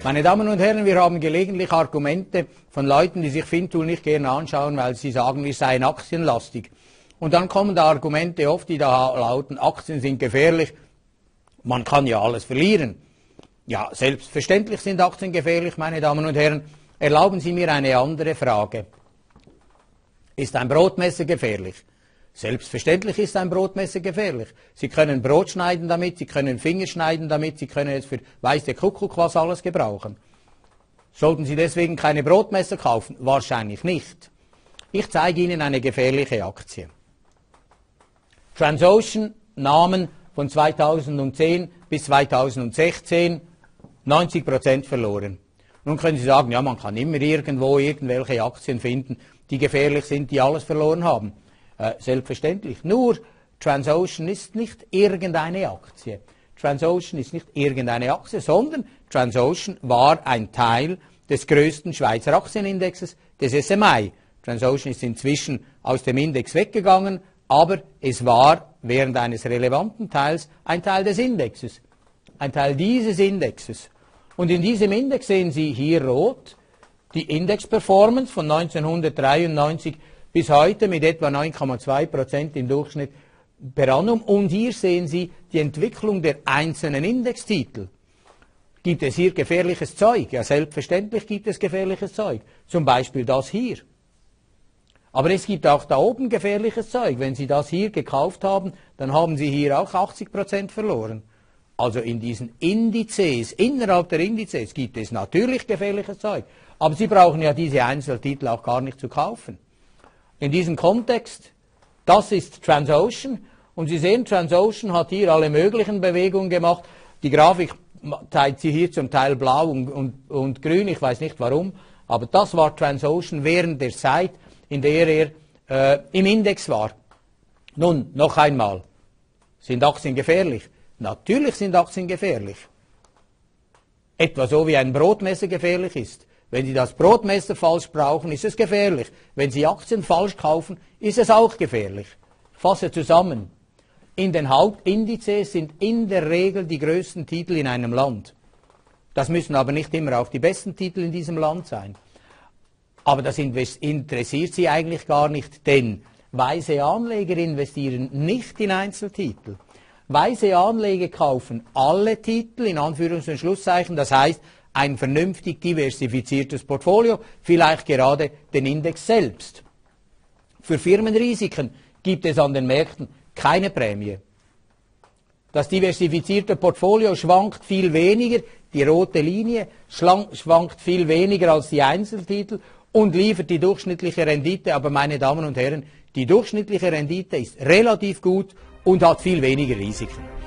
Meine Damen und Herren, wir haben gelegentlich Argumente von Leuten, die sich Fintool nicht gerne anschauen, weil sie sagen, wir seien aktienlastig. Und dann kommen da Argumente oft, die da lauten, Aktien sind gefährlich, man kann ja alles verlieren. Ja, selbstverständlich sind Aktien gefährlich, meine Damen und Herren. Erlauben Sie mir eine andere Frage. Ist ein Brotmesser gefährlich? Selbstverständlich ist ein Brotmesser gefährlich. Sie können Brot schneiden damit, Sie können Finger schneiden damit, Sie können es für weiß der Kuckuck was alles gebrauchen. Sollten Sie deswegen keine Brotmesser kaufen? Wahrscheinlich nicht. Ich zeige Ihnen eine gefährliche Aktie. Transocean, Namen von 2010 bis 2016, 90% verloren. Nun können Sie sagen, ja, man kann immer irgendwo irgendwelche Aktien finden, die gefährlich sind, die alles verloren haben. Selbstverständlich. Nur Transocean ist nicht irgendeine Aktie. Transocean ist nicht irgendeine Aktie, sondern Transocean war ein Teil des größten Schweizer Aktienindexes, des SMI. Transocean ist inzwischen aus dem Index weggegangen, aber es war während eines relevanten Teils ein Teil des Indexes. Ein Teil dieses Indexes. Und in diesem Index sehen Sie hier rot die Index-Performance von 1993 bis heute mit etwa 9,2% im Durchschnitt per annum. Und hier sehen Sie die Entwicklung der einzelnen Indextitel. Gibt es hier gefährliches Zeug? Ja, selbstverständlich gibt es gefährliches Zeug. Zum Beispiel das hier. Aber es gibt auch da oben gefährliches Zeug. Wenn Sie das hier gekauft haben, dann haben Sie hier auch 80% verloren. Also in diesen Indizes, innerhalb der Indizes gibt es natürlich gefährliches Zeug. Aber Sie brauchen ja diese Einzeltitel auch gar nicht zu kaufen. In diesem Kontext, das ist Transocean. Und Sie sehen, Transocean hat hier alle möglichen Bewegungen gemacht. Die Grafik zeigt sie hier zum Teil blau und grün, ich weiß nicht warum. Aber das war Transocean während der Zeit, in der er im Index war. Nun, noch einmal, sind Aktien gefährlich? Natürlich sind Aktien gefährlich. Etwa so wie ein Brotmesser gefährlich ist. Wenn Sie das Brotmesser falsch brauchen, ist es gefährlich. Wenn Sie Aktien falsch kaufen, ist es auch gefährlich. Ich fasse zusammen. In den Hauptindizes sind in der Regel die größten Titel in einem Land. Das müssen aber nicht immer auch die besten Titel in diesem Land sein. Aber das interessiert Sie eigentlich gar nicht, denn weise Anleger investieren nicht in Einzeltitel. Weise Anleger kaufen alle Titel, in Anführungs- und Schlusszeichen, das heißt, ein vernünftig diversifiziertes Portfolio, vielleicht gerade den Index selbst. Für Firmenrisiken gibt es an den Märkten keine Prämie. Das diversifizierte Portfolio schwankt viel weniger, die rote Linie schwankt viel weniger als die Einzeltitel und liefert die durchschnittliche Rendite. Aber meine Damen und Herren, die durchschnittliche Rendite ist relativ gut und hat viel weniger Risiken.